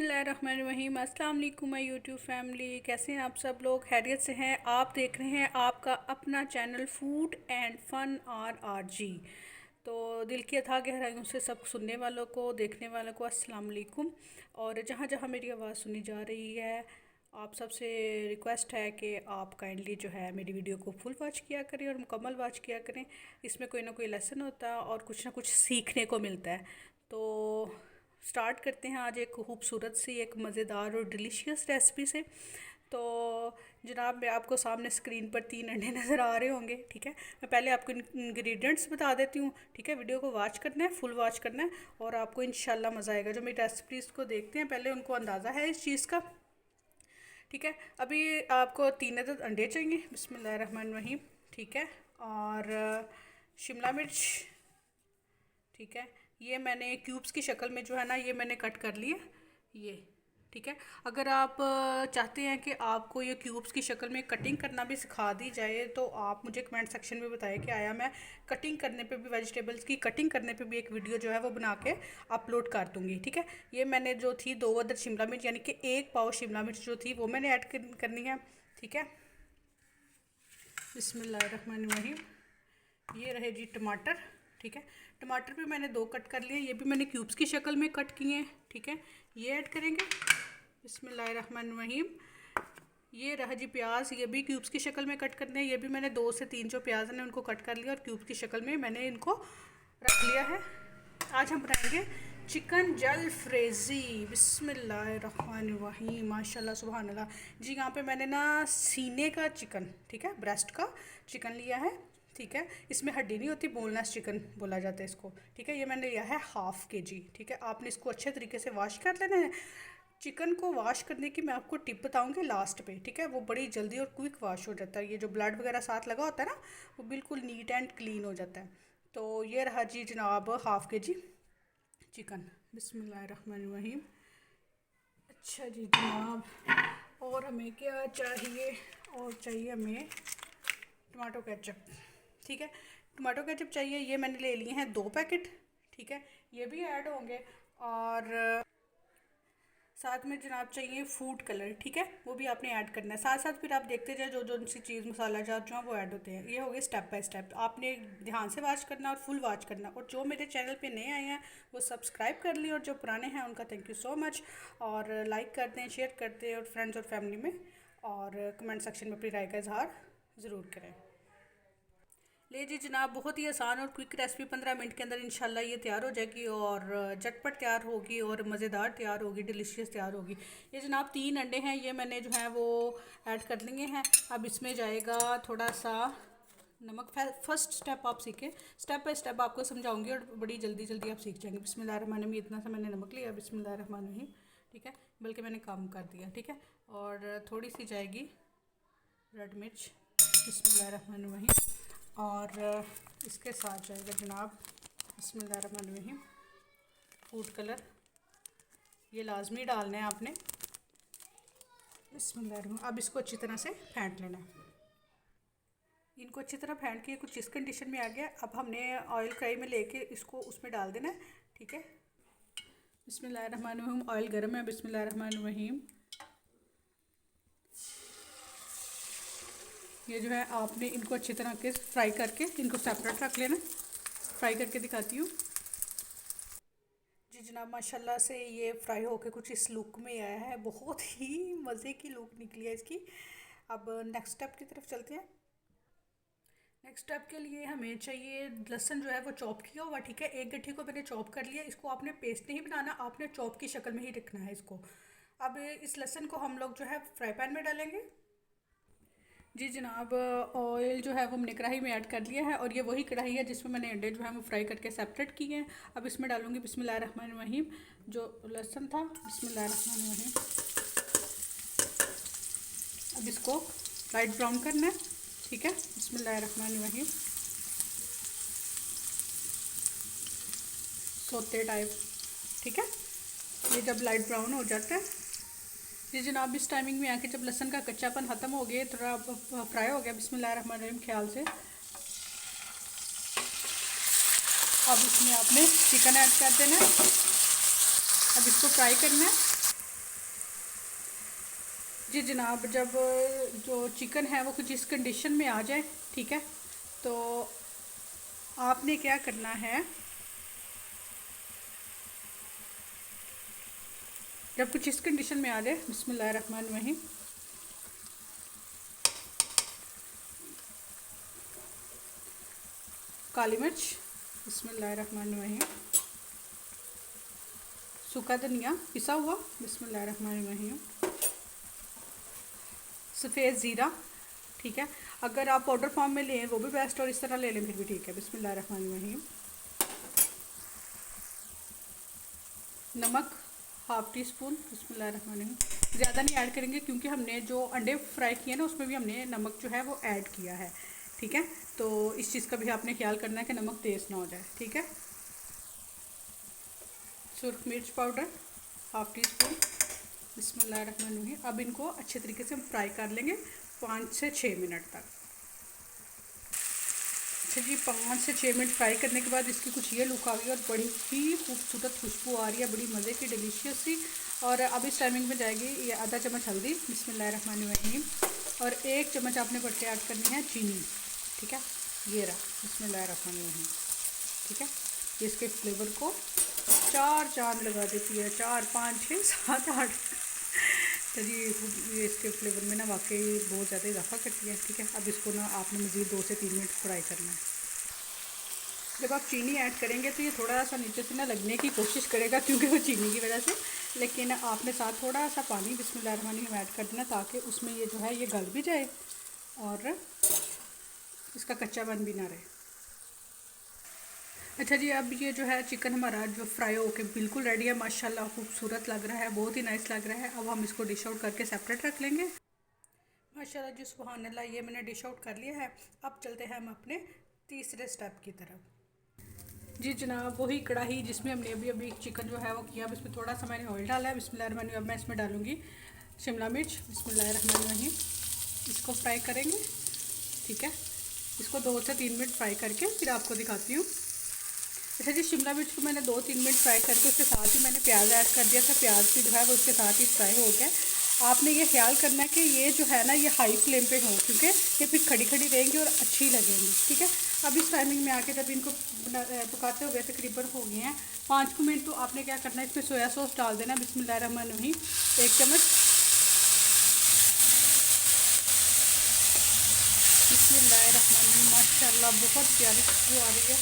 बिस्मिल्लाहिर्रहमानिर्रहीम। अस्सलाम वालेकुम माय यूट्यूब फैमिली, कैसे हैं आप सब लोग? खैरियत से हैं? आप देख रहे हैं आपका अपना channel food and fun RRG। तो दिल की अथाह गहराइयों से सब सुनने वालों को, देखने वालों को अस्सलाम वालेकुम। और जहाँ जहाँ मेरी आवाज़ सुनी जा रही है, आप सबसे रिक्वेस्ट है कि आप काइंडली जो है मेरी वीडियो को फुल वॉच किया करें और मुकम्मल वॉच किया करें। इसमें कोई ना कोई लेसन होता है और कुछ ना कुछ सीखने को मिलता है। तो स्टार्ट करते हैं आज एक खूबसूरत सी, एक मज़ेदार और डिलीशियस रेसिपी से। तो जनाब, मैं आपको सामने स्क्रीन पर 3 अंडे नज़र आ रहे होंगे। ठीक है, मैं पहले आपको इंग्रेडिएंट्स बता देती हूँ। ठीक है, वीडियो को वॉच करना है, फुल वॉच करना है और आपको इंशाल्लाह मज़ा आएगा। जो मेरी रेसिपीज़ को देखते हैं पहले उनको अंदाज़ा है इस चीज़ का। ठीक है, अभी आपको 3 अंडे चाहिए। बिस्मिल्लाहिर्रहमानिर्रहीम। ठीक है, और शिमला मिर्च। ठीक है, ये मैंने क्यूब्स की शक्ल में जो है ना, ये मैंने कट कर लिए ये। ठीक है, अगर आप चाहते हैं कि आपको ये क्यूब्स की शक्ल में कटिंग करना भी सिखा दी जाए तो आप मुझे कमेंट सेक्शन में बताएं कि आया मैं कटिंग करने पे भी, वेजिटेबल्स की कटिंग करने पे भी एक वीडियो जो है वो बना के अपलोड कर दूँगी। ठीक है, ये मैंने जो थी 2 अदद शिमला मिर्च, यानी कि 1 पाव शिमला मिर्च जो थी वो मैंने ऐड करनी है। ठीक है, बिस्मिल्लाहिर्रहमानिर्रहीम। ये रहे जी टमाटर। ठीक है, टमाटर भी मैंने 2 कट कर लिए, ये भी मैंने क्यूब्स की शक्ल में कट किए हैं। ठीक है, ये ऐड करेंगे। बिस्मिल्लाहिर्रहमानिर्रहीम। ये रहा जी प्याज, ये भी क्यूब्स की शक्ल में कट करने हैं। ये भी मैंने 2 से 3 जो प्याज हैं उनको कट कर लिया और क्यूब्स की शक्ल में मैंने इनको रख लिया है। आज हम बनाएंगे चिकन जलफ्रेज़ी। बिस्मिल्लाहिर्रहमानिर्रहीम, माशाल्लाह सुभान अल्लाह जी। यहाँ पे मैंने ना सीने का चिकन, ठीक है, ब्रेस्ट का चिकन लिया है। ठीक है, इसमें हड्डी नहीं होती, बोनलेस चिकन बोला जाता है इसको। ठीक है, ये मैंने लिया है ½ kg। ठीक है, आपने इसको अच्छे तरीके से वॉश कर लेना है। चिकन को वॉश करने की मैं आपको टिप बताऊंगी लास्ट पे। ठीक है, वो बड़ी जल्दी और क्विक वॉश हो जाता है। ये जो ब्लड वगैरह साथ लगा होता है ना, वो बिल्कुल नीट एंड क्लीन हो जाता है। तो ये रहा जी जनाब ½ kg चिकन। बिस्मिल्लाहिर्रहमानिर्रहीम। अच्छा जी जनाब, और हमें क्या चाहिए? और चाहिए हमें टमाटो केचप। ठीक है, टमाटो केचप चाहिए। ये मैंने ले लिए हैं 2 पैकेट। ठीक है, ये भी ऐड होंगे। और साथ में जनाब चाहिए फूड कलर। ठीक है, वो भी आपने ऐड करना है। साथ साथ फिर आप देखते जाए जो जो सी चीज़ मसाला जात जो है वो ऐड होते हैं। ये हो गए स्टेप बाय स्टेप, आपने ध्यान से वॉच करना और फुल वॉच करना। और जो मेरे चैनल पे नए आए हैं वो सब्सक्राइब कर लें और जो पुराने हैं उनका थैंक यू सो मच। और लाइक कर दें, शेयर कर दें और फ्रेंड्स और फैमिली में, और कमेंट सेक्शन में अपनी राय का इजहार ज़रूर करें। ले जी जनाब, बहुत ही आसान और क्विक रेसिपी 15 मिनट के अंदर इंशाल्लाह ये तैयार हो जाएगी और झटपट तैयार होगी और मज़ेदार तैयार होगी, डिलीशियस तैयार होगी। ये जनाब 3 अंडे हैं, ये मैंने जो है वो ऐड कर लेंगे हैं। अब इसमें जाएगा थोड़ा सा नमक। फर्स्ट स्टेप आप सीखें, स्टेप बाय स्टेप आपको समझाऊंगी और बड़ी जल्दी जल्दी आप सीख जाएंगे। बिस्मिल्लाहिर्रहमानिर्रहीम। इतना सा मैंने नमक लिया, बिस्मिल्लाहिर्रहमानिर्रहीम। ठीक है, बल्कि मैंने कम कर दिया। ठीक है, और थोड़ी सी जाएगी रेड मिर्च। बिस्मिल्लाहिर्रहमानिर्रहीम। और इसके साथ जाएगा जनाब बिस्मिल्लाहिर्रहमानिर्रहीम फूड कलर। ये लाजमी डालना है आपने। बिस्मिल्लाहिर्रहमानिर्रहीम। अब इसको अच्छी तरह से फेंट लेना है। इनको अच्छी तरह फेंट के कुछ इस कंडीशन में आ गया। अब हमने ऑयल कढ़ाई में लेके इसको उसमें डाल देना है। ठीक है, बिस्मिल्लाहिर्रहमानिर्रहीम। ऑयल गर्म है। बिस्मिल्लाहिर्रहमानिर्रहीम। ये जो है आपने इनको अच्छी तरह के फ्राई करके इनको सेपरेट रख लेना। फ्राई करके दिखाती हूँ जी जनाब। माशाल्लाह से ये फ्राई होके कुछ इस लुक में आया है, बहुत ही मज़े की लुक निकली है इसकी। अब नेक्स्ट स्टेप की तरफ चलते हैं। नेक्स्ट स्टेप के लिए हमें चाहिए लहसुन जो है वो चॉप किया हुआ। ठीक है, एक गट्ठी को मैंने चॉप कर लिया। इसको आपने पेस्ट नहीं बनाना, आपने चॉप की शक्ल में ही रखना है इसको। अब इस लहसुन को हम लोग जो है फ्राई पैन में डालेंगे। जी जनाब, ऑयल जो है वो हमने कढ़ाई में ऐड कर लिया है और ये वही कढ़ाई है जिसमें मैंने अंडे जो है वो फ्राई करके सेपरेट किए हैं। अब इसमें डालूंगी बिस्मिल्लाहिर्रहमानिर्रहीम जो लहसुन था। बिस्मिल्लाहिर्रहमानिर्रहीम। अब इसको लाइट ब्राउन करना है। ठीक है, बिस्मिल्लाहिर्रहमानिर्रहीम। सोते टाइप। ठीक है, ये जब लाइट ब्राउन हो जाता है जी जनाब, इस टाइमिंग में आके जब लहसुन का कच्चापन ख़त्म हो गया, थोड़ा फ्राई हो गया बिस्मिल्लाहिर्रहमानिर्रहीम ख्याल से, अब इसमें आपने चिकन ऐड कर देना है। अब इसको फ्राई करना है। जी जनाब, जब जो चिकन है वो कुछ इस कंडीशन में आ जाए, ठीक है, तो आपने क्या करना है, जब कुछ इस कंडीशन में आ जाए, बिस्मिल्लाहिर्रहमानिर्रहीम, काली मिर्च, बिस्मिल्लाहिर्रहमानिर्रहीम, सूखा धनिया पिसा हुआ, बिस्मिल्लाहिर्रहमानिर्रहीम, सफ़ेद ज़ीरा, ठीक है, अगर आप पाउडर फॉर्म में लें वो भी बेस्ट, और इस तरह ले लें फिर भी ठीक है, बिस्मिल्लाहिर्रहमानिर्रहीम, नमक हाफ़ टी स्पून, बिस्मिल्लाहिर्रहमानिर्रहीम, ज़्यादा नहीं ऐड करेंगे क्योंकि हमने जो अंडे फ्राई किए ना उसमें भी हमने नमक जो है वो ऐड किया है, ठीक है, तो इस चीज़ का भी आपने ख्याल करना है कि नमक तेज़ ना हो जाए, ठीक है। सुरख मिर्च पाउडर हाफ़ टी स्पून, बिस्मिल्लाहिर्रहमानिर्रहीम। अब इनको अच्छे तरीके से हम फ्राई कर लेंगे 5 से 6 मिनट तक। अच्छा जी, 5 से 6 मिनट फ्राई करने के बाद इसकी कुछ ये लुक आ गई और बड़ी ही खूबसूरत खुशबू आ रही है, बड़ी मज़े की डिलीशियस सी। और अब इस टाइमिंग में जाएगी ये आधा चम्मच हल्दी, बिस्मिल्लाहिर्रहमानिर्रहीम, और 1 चम्मच आपने बढ़ के ऐड करनी है चीनी, ठीक है, ये रहा, बिस्मिल्लाहिर्रहमानिर्रहीम, ठीक है। ये इसके फ्लेवर को 4 चांद लगा देती है, 4 5 6 7 8। तो जी ये इसके फ्लेवर में ना वाकई बहुत ज़्यादा इजाफा करती है, ठीक है। अब इसको ना आपने मज़ीद 2 से 3 मिनट फ्राई करना है। जब आप चीनी ऐड करेंगे तो ये थोड़ा सा नीचे से ना लगने की कोशिश करेगा क्योंकि वो चीनी की वजह से, लेकिन आपने साथ थोड़ा सा पानी बिस्मिल्लाहिर्रहमानिर्रहीम ऐड कर देना ताकि उसमें ये जो है ये गल भी जाए और इसका कच्चापन भी ना रहे। अच्छा जी, अब ये जो है चिकन हमारा जो फ्राई होके बिल्कुल रेडी है, माशाल्लाह खूबसूरत लग रहा है, बहुत ही नाइस लग रहा है। अब हम इसको डिश आउट करके सेपरेट रख लेंगे। माशाल्लाह जी, सुभान अल्लाह, ये मैंने डिश आउट कर लिया है। अब चलते हैं हम अपने तीसरे स्टेप की तरफ। जी जनाब, वही कढ़ाई जिसमें हमने अभी अभी चिकन जो है वो किया, अब इसमें थोड़ा सा मैंने ऑयल डाला है, बिस्मिल्लाहिर्रहमानिर्रहीम। अब मैं इसमें डालूँगी शिमला मिर्च, बिस्मिल्लाहिर्रहमानिर्रहीम, इसको फ्राई करेंगे, ठीक है। इसको 2 से 3 मिनट फ्राई करके फिर आपको दिखाती हूँ। अच्छा जी, शिमला मिर्च को मैंने 2 3 मिनट फ्राई करके उसके साथ ही मैंने प्याज ऐड कर दिया था, प्याज भी जो है वो उसके साथ ही फ्राई हो गया। आपने ये ख्याल करना है कि ये जो है ना ये हाई फ्लेम पे हो, क्योंकि ये फिर खड़ी खड़ी रहेंगी और अच्छी लगेंगी, ठीक है। अब इस टाइमिंग में आके जब इनको पकाते हुए तकरीबन हो गए हैं 5 मिनट, तो आपने क्या करना है, इसमें सोया सॉस डाल देना, बिस्मिल्लाहिर्रहमानिर्रहीम, 1 चम्मच, बिस्मिल्लाहिर्रहमानिर्रहीम। माशाल्लाह बहुत प्यारी खुशबू आ रही है।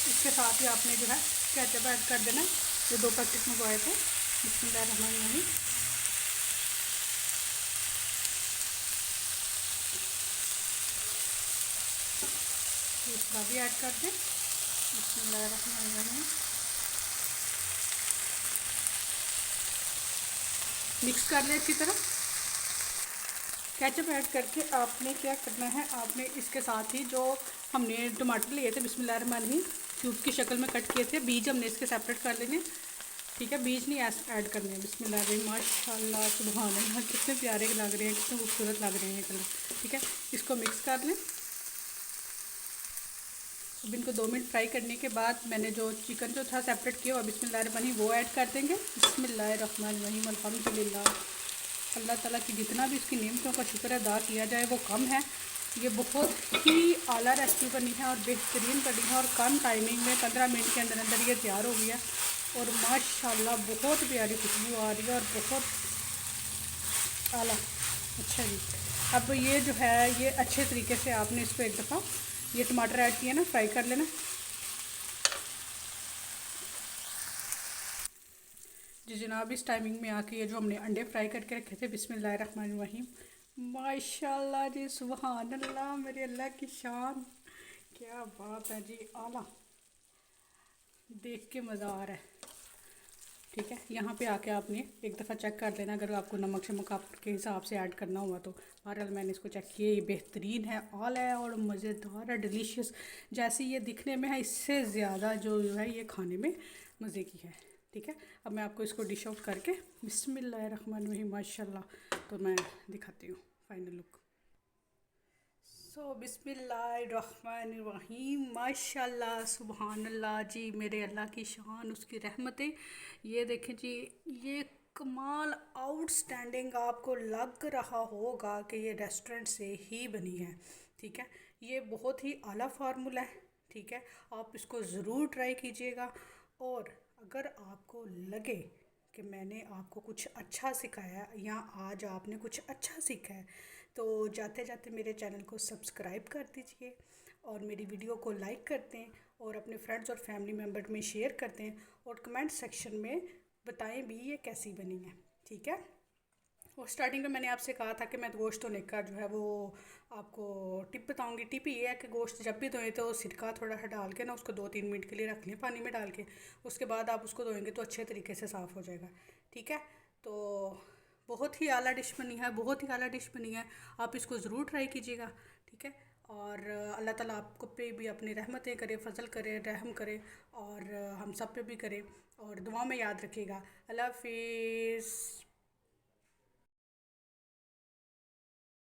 इसके साथ ही आपने जो है केचप ऐड कर देना, जो 2 पैकेट मंगवाए थे, बिस्मिल्लाहिर्रहमानिर्रहीम, दूसरा भी ऐड कर दें, बिस्मिल्लाहिर्रहमानिर्रहीम, मिक्स कर लें अच्छी तरह। केचप ऐड करके आपने क्या करना है, आपने इसके साथ ही जो हमने टमाटर लिए थे, बिस्मिल्लाहिर्रहमानिर्रहीम, क्यूब की शक्ल में कट किए थे, बीज हमने इसके सेपरेट कर लेंगे, ठीक है, बीज नहीं ऐड करने हैं, बिस्मिल्लाहिर्रहमानिर्रहीम। माशाल्लाह सुभान अल्लाह, कितने प्यारे लग रहे हैं, कितने खूबसूरत लग रहे हैं ये कलर, ठीक है। इसको मिक्स कर लें। अब इनको 2 मिनट फ्राई करने के बाद मैंने जो चिकन जो था सेपरेट किया हुआ, बिस्मिल्लाहिर्रहमानिर्रहीम, वो ऐड कर देंगे, बिस्मिल्लाहिर्रहमानिर्रहीम, अल्हम्दुलिल्लाह। अल्लाह ताला की जितना भी इसकी नेमतों का शुक्र अदा किया जाए वो कम है। ये बहुत ही आला रेसिपी बनी है और बेहतरीन बनी है, और कम टाइमिंग में 15 मिनट के अंदर अंदर ये तैयार हो गया, और माशाल्लाह बहुत प्यारी खुशबू आ रही है और बहुत आला। अच्छा जी, अब ये जो है ये अच्छे तरीके से आपने इसको एक दफ़ा ये टमाटर ऐड किया ना, फ्राई कर लेना। जी जनाब, इस टाइमिंग में आके ये जो हमने अंडे फ्राई करके रखे थे, बिस्मिल्लाहिर्रहमानिर्रहीम, माशाल्लाह जी, सुभान अल्लाह, मेरे अल्लाह की शान, क्या बात है जी, आला, देख के मज़ा आ रहा है, ठीक है। यहाँ पे आके आपने एक दफ़ा चेक कर लेना, अगर आपको नमक शमक आपके हिसाब से ऐड करना हुआ तो। बहरहाल मैंने इसको चेक किया, ये बेहतरीन है, आला है और मज़ेदार है, डिलीशियस, जैसे ये दिखने में है इससे ज़्यादा जो है ये खाने में मज़े की है, ठीक है। अब मैं आपको इसको डिश आउट करके बिस्मिल्लाहिर्रहमानिर्रहीम, माशाल्लाह, तो मैं दिखाती हूँ फाइनल लुक। सो बिस्मिल्लाहिर्रहमानिर्रहीम, माशाल्लाह सुभान अल्लाह जी, मेरे अल्लाह की शान, उसकी रहमतें। ये देखें जी, ये कमाल आउटस्टैंडिंग आपको लग रहा होगा कि ये रेस्टोरेंट से ही बनी है। ठीक है, ये बहुत ही आला फार्मूला है। ठीक है, आप इसको ज़रूर ट्राई कीजिएगा। और अगर आपको लगे कि मैंने आपको कुछ अच्छा सिखाया है या आज आपने कुछ अच्छा सीखा है, तो जाते जाते मेरे चैनल को सब्सक्राइब कर दीजिए और मेरी वीडियो को लाइक करते हैं और अपने फ्रेंड्स और फैमिली मेम्बर में शेयर करते हैं और कमेंट सेक्शन में बताएं भी ये कैसी बनी है। ठीक है, और स्टार्टिंग में मैंने आपसे कहा था कि मैं गोश्त धोने का जो है वो आपको टिप बताऊंगी। टिप ये है कि गोश्त जब भी धोएं तो सिरका थोड़ा सा डाल के ना उसको 2-3 मिनट के लिए रख लें पानी में डाल के। उसके बाद आप उसको धोएंगे तो अच्छे तरीके से साफ़ हो जाएगा। ठीक है, तो बहुत ही आला डिश बनी है, बहुत ही आला डिश बनी है। आप इसको ज़रूर ट्राई कीजिएगा। ठीक है, और अल्लाह ताला आपको पे भी अपनी रहमतें करे, फजल करे, रहम करे और हम सब पे भी करे। और दुआ में याद रखिएगा। अल्लाह हाफिज़।